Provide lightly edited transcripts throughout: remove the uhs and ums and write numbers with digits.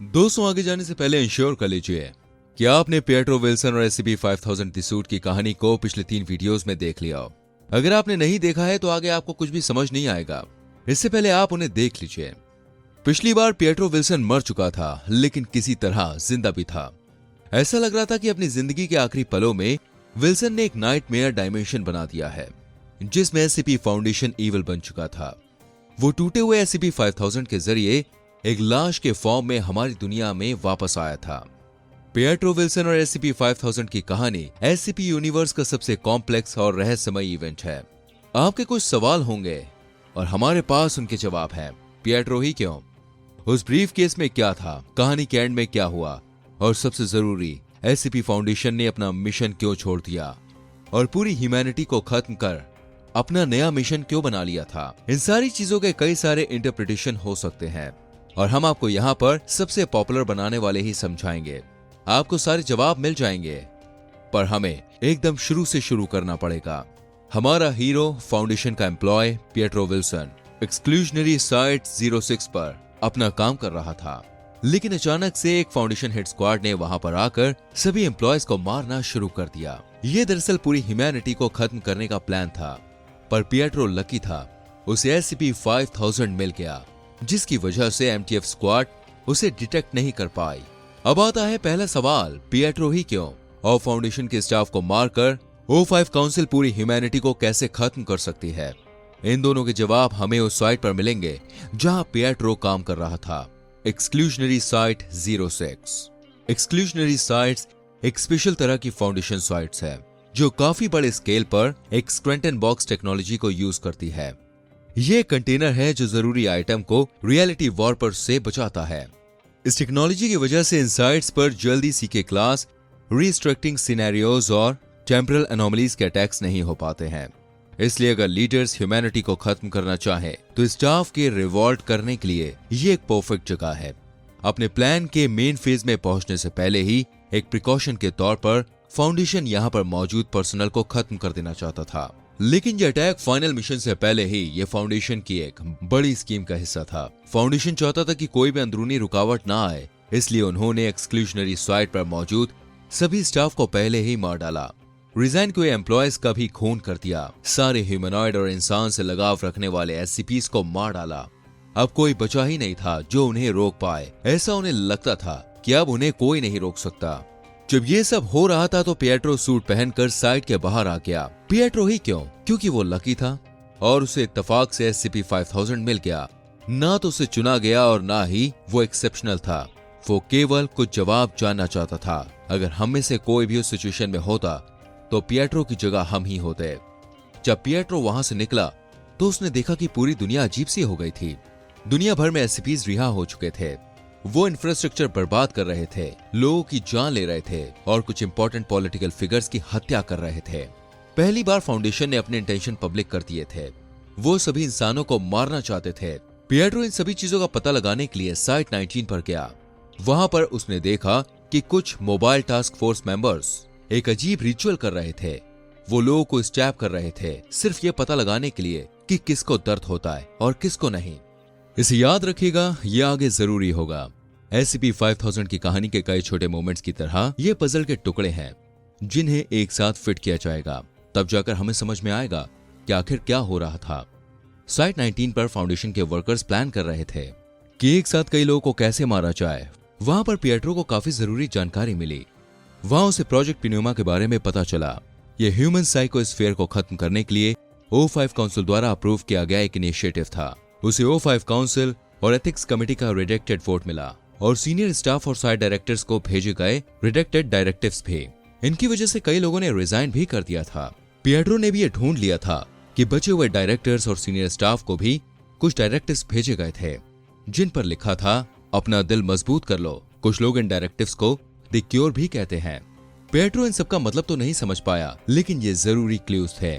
दोस्तों, आगे जाने से पहले इंश्योर कर लीजिए कि आपने पिएट्रो विल्सन और SCP-5000 द सूट की कहानी को पिछले 3 वीडियोस में देख लिया हो। अगर आपने नहीं देखा है तो आगे आपको कुछ भी समझ नहीं आएगा। इससे पहले आप उन्हें देख लीजिए। पिछली बार पिएट्रो विल्सन मर चुका था, लेकिन किसी तरह जिंदा भी था। ऐसा लग रहा था कि अपनी जिंदगी के आखिरी पलों में विल्सन ने एक नाइटमेयर डायमेंशन बना दिया है, जिसमें SCP फाउंडेशन इविल बन चुका था। वो टूटे हुए SCP-5000 के जरिए एक लाश के फॉर्म में हमारी दुनिया में वापस आया था। पिएट्रो विल्सन और SCP-5000 की कहानी SCP यूनिवर्स का सबसे कॉम्प्लेक्स और रहस्यमय इवेंट है। आपके कुछ सवाल होंगे और हमारे पास उनके जवाब हैं। पिएट्रो ही क्यों? उस ब्रीफ केस में क्या था? कहानी के एंड में क्या हुआ? और सबसे जरूरी, SCP फाउंडेशन ने अपना मिशन क्यों छोड़ दिया और पूरी ह्यूमैनिटी को खत्म कर अपना नया मिशन क्यों बना लिया था? इन सारी चीजों के कई सारे इंटरप्रिटेशन हो सकते हैं और हम आपको यहाँ पर सबसे पॉपुलर बनाने वाले ही समझाएंगे। आपको सारे जवाब मिल जाएंगे, पर हमें एकदम शुरू से शुरू करना पड़ेगा। हमारा हीरो फाउंडेशन का employ Pietro Wilson exclusionary site 06 पर अपना काम कर रहा था, लेकिन अचानक से एक फाउंडेशन हिट स्क्वाड ने वहां पर आकर सभी एम्प्लॉयज को मारना शुरू कर दिया। ये दरअसल पूरी ह्यूमैनिटी को खत्म करने का प्लान था, पर पिएट्रो लकी था। उसे SCP-5000 मिल गया, जिसकी वजह से MTF स्क्वाड उसे डिटेक्ट नहीं कर पाई। अब आता है पहला सवाल, पिएट्रो ही क्यों? और फाउंडेशन के स्टाफ को मारकर O5 काउंसिल पूरी ह्यूमैनिटी को कैसे खत्म कर सकती है? इन दोनों के जवाब हमें उस साइट पर मिलेंगे जहां पिएट्रो काम कर रहा था, एक्सक्लूजनरी साइट 06। एक्सक्लूजनरी साइट्स एक स्पेशल तरह की फाउंडेशन साइट्स है जो काफी बड़े स्केल पर एक स्क्वेंटन बॉक्स टेक्नोलॉजी को यूज करती है। ये कंटेनर है जो जरूरी आइटम को रियलिटी वॉर्पर से बचाता है। इस टेक्नोलॉजी की वजह से इन साइट्स पर जल्दी CK क्लास, रिस्ट्रक्टिंग सिनेरियोज और टेम्परल एनोमलीज के अटैक्स नहीं हो पाते हैं। इसलिए अगर लीडर्स ह्यूमैनिटी को खत्म करना चाहे तो स्टाफ के रिवॉल्ट करने के लिए ये एक परफेक्ट जगह है। अपने प्लान के मेन फेज में पहुंचने से पहले ही एक प्रिकॉशन के तौर पर फाउंडेशन यहाँ पर मौजूद पर्सनल को खत्म कर देना चाहता था, लेकिन ये अटैक फाइनल मिशन से पहले ही ये फाउंडेशन की एक बड़ी स्कीम का हिस्सा था। फाउंडेशन चाहता था कि कोई भी अंदरूनी रुकावट ना आए, इसलिए उन्होंने एक्सक्लूजनरी साइट पर मौजूद सभी स्टाफ को पहले ही मार डाला। रिजाइन हुए एम्प्लॉयज का भी खून कर दिया। सारे ह्यूमनॉइड और इंसान से लगाव रखने वाले SCPs को मार डाला। अब कोई बचा ही नहीं था जो उन्हें रोक पाए। ऐसा उन्हें लगता था कि अब उन्हें कोई नहीं रोक सकता। जब ये सब हो रहा था तो पिएट्रो सूट पहनकर साइट के बाहर आ गया। पिएट्रो ही क्यों? क्योंकि वो लकी था और उसे इत्तेफाक से SCP-5000 मिल गया। ना तो उसे चुना गया और ना ही वो एक्सेप्शनल था। वो केवल कुछ जवाब जानना चाहता था। अगर हम में से कोई भी उस सिचुएशन में होता तो पिएट्रो की जगह हम ही होते। जब पिएट्रो वहां से निकला तो उसने देखा कि पूरी दुनिया अजीब सी हो गई थी। दुनिया भर में SCPs रिहा हो चुके थे। वो इंफ्रास्ट्रक्चर बर्बाद कर रहे थे, लोगों की जान ले रहे थे और कुछ इंपॉर्टेंट पॉलिटिकल फिगर्स की हत्या कर रहे थे। पहली बार फाउंडेशन ने अपने इंटेंशन पब्लिक कर दिए थे। वो सभी इंसानों को मारना चाहते थे। पिएट्रो इन सभी चीजों का पता लगाने के लिए साइट 19 पर गया। वहां पर उसने देखा कि कुछ मोबाइल टास्क फोर्स मेंबर्स एक अजीब रिचुअल कर रहे थे। वो लोगों को स्टैब कर रहे थे, सिर्फ ये पता लगाने के लिए कि किसको दर्द होता है और किसको नहीं। इसे याद रखिएगा, ये आगे जरूरी होगा। SCP-5000 की कहानी के कई छोटे मोमेंट्स की तरह ये पजल के टुकड़े हैं जिन्हें एक साथ फिट किया जाएगा। तब जाकर हमें समझ में आएगा कि आखिर क्या हो रहा था। साइट 19 पर फाउंडेशन के वर्कर्स प्लान कर रहे थे कि एक साथ कई लोगों को कैसे मारा जाए। वहां पर पिएट्रो को काफी जरूरी जानकारी मिली। वहां उसे प्रोजेक्ट पिन्यूमा के बारे में पता चला। यह ह्यूमन साइकोस्फीयर को खत्म करने के लिए O5 काउंसिल द्वारा अप्रूव किया गया एक इनिशिएटिव था। उसे O5 काउंसिल और एथिक्स कमेटी का रिजेक्टेड वोट मिला और सीनियर स्टाफ और साइट डायरेक्टर्स को भेजे गए रिजेक्टेड डायरेक्टिव्स भी। इनकी वजह से कई लोगों ने रिजाइन भी कर दिया था। पिएट्रो ने भी ये ढूंढ लिया था कि बचे हुए डायरेक्टर्स और सीनियर स्टाफ को भी कुछ डायरेक्टिव्स भेजे गए थे जिन पर लिखा था अपना दिल मजबूत कर लो। कुछ लोग इन डायरेक्टिव्स को द क्योर भी कहते हैं। पिएट्रो इन सबका मतलब तो नहीं समझ पाया, लेकिन ये जरूरी क्लूज थे।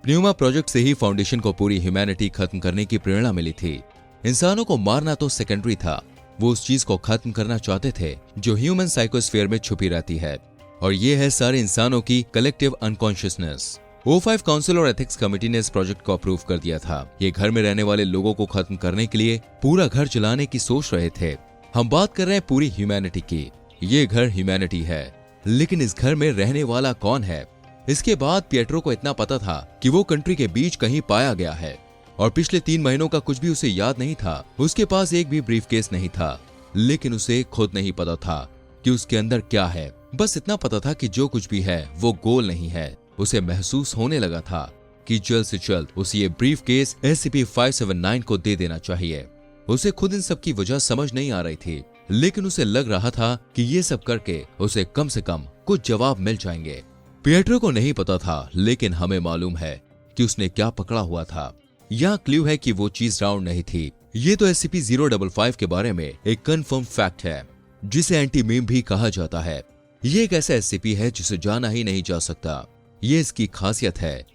पिन्यूमा प्रोजेक्ट से ही फाउंडेशन को पूरी ह्यूमैनिटी खत्म करने की प्रेरणा मिली थी। इंसानों को मारना तो सेकेंडरी था। वो उस चीज को खत्म करना चाहते थे जो ह्यूमन साइकोस्फीयर में छुपी रहती है, और ये है सारे इंसानों की कलेक्टिव अनकॉन्शियसनेस। O5 काउंसिल और एथिक्स कमेटी ने इस प्रोजेक्ट को अप्रूव कर दिया था। ये घर में रहने वाले लोगों को खत्म करने के लिए पूरा घर जलाने की सोच रहे थे। हम बात कर रहे हैं पूरी ह्यूमैनिटी की। ये घर ह्यूमैनिटी है, लेकिन इस घर में रहने वाला कौन है? इसके बाद पिएट्रो को इतना पता था कि वो कंट्री के बीच कहीं पाया गया है और पिछले 3 महीनों का कुछ भी उसे याद नहीं था। उसके पास एक भी ब्रीफकेस नहीं था, लेकिन उसे खुद नहीं पता था कि उसके अंदर क्या है। बस इतना पता था कि जो कुछ भी है वो गोल नहीं है। उसे महसूस होने लगा था कि जल्द से जल्द उसे ये ब्रीफकेस SCP-579 को दे देना चाहिए। उसे खुद इन सब की वजह समझ नहीं आ रही थी, लेकिन उसे लग रहा था कि ये सब करके उसे कम से कम कुछ जवाब मिल जाएंगे। पिएट्रो को नहीं पता था, लेकिन हमें मालूम है कि उसने क्या पकड़ा हुआ था। यहाँ क्ल्यू है कि वो चीज राउंड नहीं थी। ये तो SCP-055 के बारे में एक कंफर्म फैक्ट है, जिसे एंटी मीम भी कहा जाता है। ये एक ऐसा SCP है जिसे जाना ही नहीं जा सकता। ये इसकी खासियत है।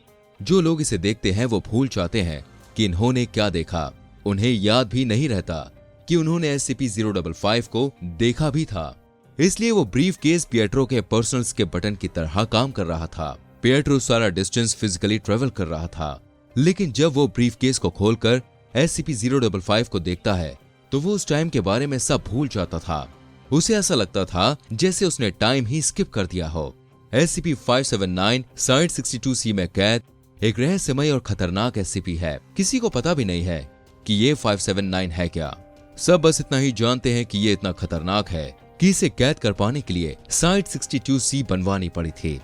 जो लोग इसे देखते हैं वो भूल जाते हैं कि इन्होंने क्या देखा। उन्हें याद भी नहीं रहता कि उन्होंने SCP-055 को देखा भी था। इसलिए वो ब्रीफ केस पिएट्रो के पर्सनल्स के बटन की तरह काम कर रहा था। पिएट्रो सारा डिस्टेंस फिजिकली ट्रेवल कर रहा था, लेकिन जब वो ब्रीफ केस को खोलकर SCP-055 को देखता है तो वो उस टाइम के बारे में सब भूल जाता था। उसे ऐसा लगता था जैसे उसने टाइम ही स्किप कर दिया हो। SCP-579 साइट 62C में कैद एक रहस्यमय और खतरनाक SCP है। किसी को पता भी नहीं है कि ये 579 है क्या। सब बस इतना ही जानते हैं कि ये इतना खतरनाक है कि इसे कैद कर पाने के लिए साइट 62C बनवानी पड़ी थी।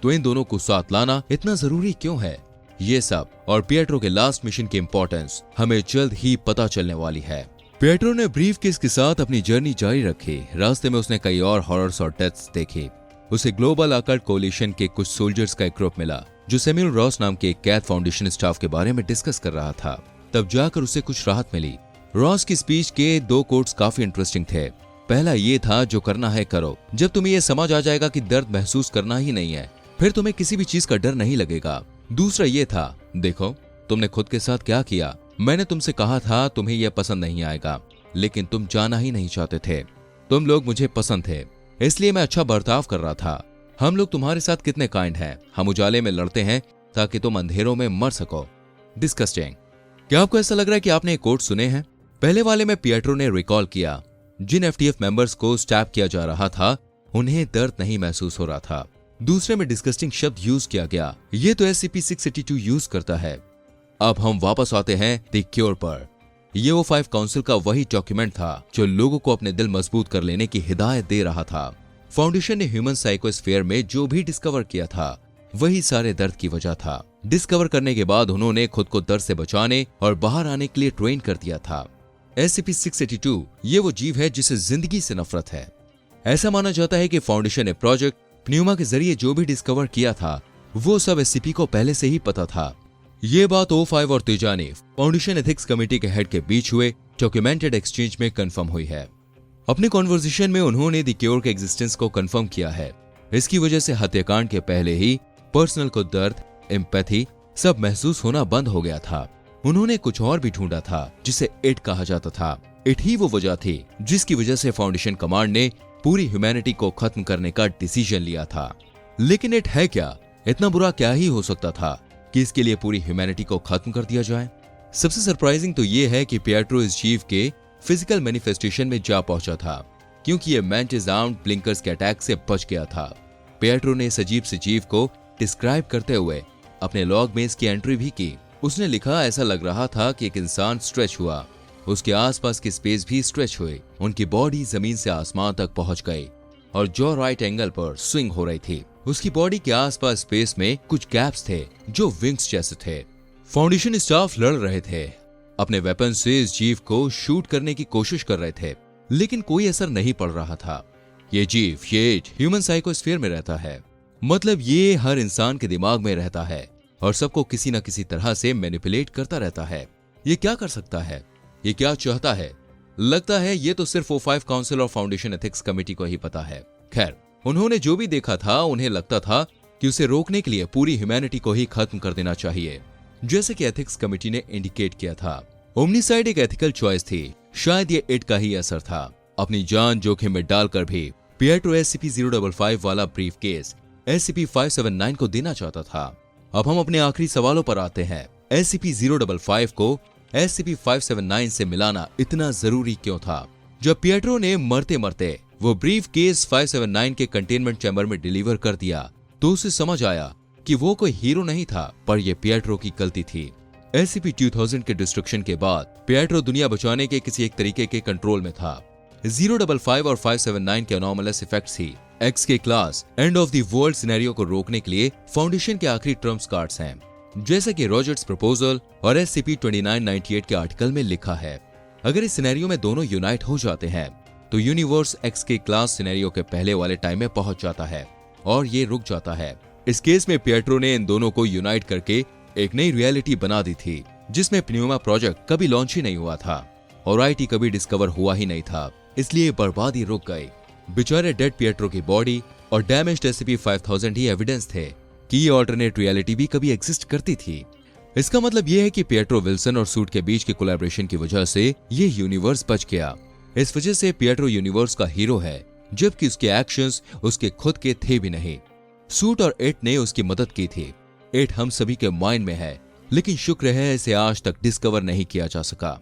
तो इन दोनों को साथ लाना इतना जरूरी क्यों है? ये सब और पिएट्रो के लास्ट मिशन की इंपॉर्टेंस हमें जल्द ही पता चलने वाली है। पिएट्रो ने ब्रीफकेस के साथ अपनी जर्नी जारी रखी। रास्ते में उसने कई और हॉरर्स और डेथ्स देखी। उसे ग्लोबल अकल्ट कोलिशन के कुछ सोल्जर्स का एक ग्रुप मिला जो सैमुअल रॉस नाम के एक कैद फाउंडेशन स्टाफ के बारे में डिस्कस कर रहा था। तब जाकर उसे कुछ राहत मिली। रॉस की स्पीच के 2 कोट्स काफी इंटरेस्टिंग थे। पहला ये था, जो करना है करो। जब तुम्हें यह समझ आ जाएगा कि दर्द महसूस करना ही नहीं है, फिर तुम्हें किसी भी चीज का डर नहीं लगेगा। दूसरा ये था, देखो तुमने खुद के साथ क्या किया। मैंने तुमसे कहा था तुम्हें यह पसंद नहीं आएगा, लेकिन तुम जाना ही नहीं चाहते थे। तुम लोग मुझे पसंद थे, इसलिए मैं अच्छा बर्ताव कर रहा था। हम लोग तुम्हारे साथ कितने काइंड हैं। हम उजाले में लड़ते हैं ताकि तुम अंधेरों में मर सको। डिस्कस्टिंग। क्या आपको ऐसा लग रहा है कि आपने एक कोट सुने हैं? पहले वाले में पिएट्रो ने रिकॉल किया जिन FTF मेंबर्स को स्टैब किया जा रहा था उन्हें दर्द नहीं महसूस हो रहा था। दूसरे में डिस्कस्टिंग शब्द यूज किया गया। ये तो SCP-682 यूज करता है। अब हम वापस आते हैं द क्योर पर। ये O5 काउंसिल का वही डॉक्यूमेंट था जो लोगों को अपने दिल मजबूत कर लेने की हिदायत दे रहा था। फाउंडेशन ने ह्यूमन साइकोस्फीयर में जो भी डिस्कवर किया था वही सारे दर्द की वजह था। डिस्कवर करने के बाद उन्होंने खुद को दर्द से बचाने और बाहर आने के लिए ट्रेन कर दिया था। SCP-682 ये वो जीव है जिसे जिंदगी से नफरत है। ऐसा माना जाता है कि फाउंडेशन ने प्रोजेक्ट प्न्यूमा के जरिए जो भी डिस्कवर किया था वो सब SCP को पहले से ही पता था। ये बात O5 और तिजानी फाउंडेशन एथिक्स कमेटी के हेड के बीच हुए डॉक्यूमेंटेड एक्सचेंज में कंफर्म हुई है। अपने कॉन्वर्सेशन में उन्होंने द क्योर के एग्जिस्टेंस को कंफर्म किया है। इसकी वजह से हत्याकांड के पहले ही पर्सनल को दर्द, एम्पैथी सब महसूस होना बंद हो गया था। उन्होंने कुछ और भी ढूंढा था जिसे इट कहा जाता था। इट ही वो वजह थी जिसकी वजह से फाउंडेशन कमांड ने पूरी ह्यूमैनिटी को खत्म करने का डिसीजन लिया था। लेकिन इट है क्या? इतना बुरा क्या ही हो सकता था कि इसके लिए पूरी ह्यूमैनिटी को खत्म कर दिया जाए? सबसे सरप्राइजिंग तो ये है कि पिएट्रो इस जीव के फिजिकल मैनिफेस्टेशन में जा पहुंचा था, क्योंकि ये मैंटिस आर्म्ड ब्लिंकर्स के अटैक से बच गया था। पिएट्रो ने इस अजीब से जीव को डिस्क्राइब करते हुए अपने लॉग में इसकी एंट्री भी की। उसने लिखा, ऐसा लग रहा था कि एक इंसान स्ट्रेच हुआ, उसके आसपास की स्पेस भी स्ट्रेच हुई, उनकी बॉडी जमीन से आसमान तक पहुंच गई और जॉ राइट एंगल पर स्विंग हो रही थी। उसकी बॉडी के आसपास स्पेस में कुछ गैप्स थे जो विंग्स जैसे थे। फाउंडेशन स्टाफ लड़ रहे थे, अपने वेपन से इस जीव को शूट करने की कोशिश कर रहे थे, लेकिन कोई असर नहीं पड़ रहा था। ये जीव ये ह्यूमन साइकोस्फीयर में रहता है, मतलब ये हर इंसान के दिमाग में रहता है और सबको किसी न किसी तरह से मैनिपुलेट करता रहता है। ये क्या कर सकता है? ये क्या चाहता है? लगता है ये तो सिर्फ O5 काउंसिल और फाउंडेशन एथिक्स कमेटी को ही पता है। खैर, उन्होंने जो भी देखा था उन्हें लगता था कि उसे रोकने के लिए पूरी ह्यूमैनिटी को ही खत्म कर देना चाहिए, जैसे कि एथिक्स कमेटी ने इंडिकेट किया था। ओमनीसाइड एक एथिकल चॉइस थी, शायद ये इट का ही असर था। अपनी जान जोखिम में डालकर भी पिएट्रो SCP-055 वाला ब्रीफकेस SCP-579 को देना चाहता था। अब हम अपने आखिरी सवालों पर आते हैं। SCP-055 को SCP-579 से मिलाना इतना जरूरी क्यों था? जब पिएट्रो ने मरते मरते वो ब्रीफ केस 579 के कंटेनमेंट चैम्बर में डिलीवर कर दिया तो उसे समझ आया कि वो कोई हीरो नहीं था, पर ये पिएट्रो की गलती थी। SCP-2000 के डिस्ट्रक्शन के बाद पिएट्रो दुनिया बचाने के किसी एक तरीके के कंट्रोल में था। 055 और 579 के anomalous effects he XK class end of the world scenario को रोकने के लिए फाउंडेशन के आखिरी ट्रम्प्स कार्ड्स हैं, जैसा कि रॉजर्स प्रपोजल और SCP-2998 के आर्टिकल में लिखा है। अगर इस सिनेरियो में दोनों यूनाइट हो जाते हैं तो यूनिवर्स XK क्लास सिनेरियो के पहले वाले टाइम में पहुंच जाता है और ये रुक जाता है। इस केस में पिएट्रो ने इन दोनों को यूनाइट करके एक नई रियलिटी बना दी थी, जिसमें प्न्यूमा प्रोजेक्ट कभी लॉन्च ही नहीं हुआ था और IT कभी डिस्कवर हुआ ही नहीं था, इसलिए बर्बादी रुक गई। बेचारे डेड पिएट्रो की बॉडी और डैमेज्ड SCP-5000 ही एविडेंस थे कि ये ऑल्टरनेट रियलिटी भी कभी एग्जिस्ट करती थी। इसका मतलब यह है कि पिएट्रो विल्सन और सूट के बीच के कोलैबोरेशन की वजह से ये यूनिवर्स बच गया। इस वजह से पिएट्रो यूनिवर्स का हीरो है, जबकि उसके एक्शंस उसके खुद के थे भी नहीं। सूट और एट ने उसकी मदद की थी। एट हम सभी के माइंड में है, लेकिन शुक्र है इसे आज तक डिस्कवर नहीं किया जा सका।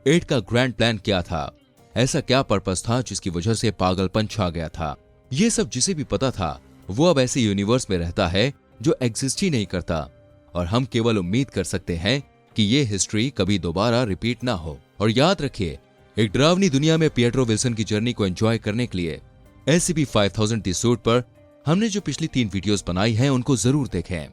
एट का ग्रैंड प्लान क्या था? ऐसा क्या पर्पस था जिसकी वजह से पागलपन छा गया था? ये सब जिसे भी पता था वो अब ऐसे यूनिवर्स में रहता है जो एग्जिस्ट ही नहीं करता, और हम केवल उम्मीद कर सकते हैं कि ये हिस्ट्री कभी दोबारा रिपीट ना हो। और याद रखिए, एक डरावनी दुनिया में पिएट्रो विल्सन की जर्नी को एंजॉय करने के लिए SCP-5000 द सूट पर हमने जो पिछली 3 वीडियोस बनाई हैं उनको जरूर देखें।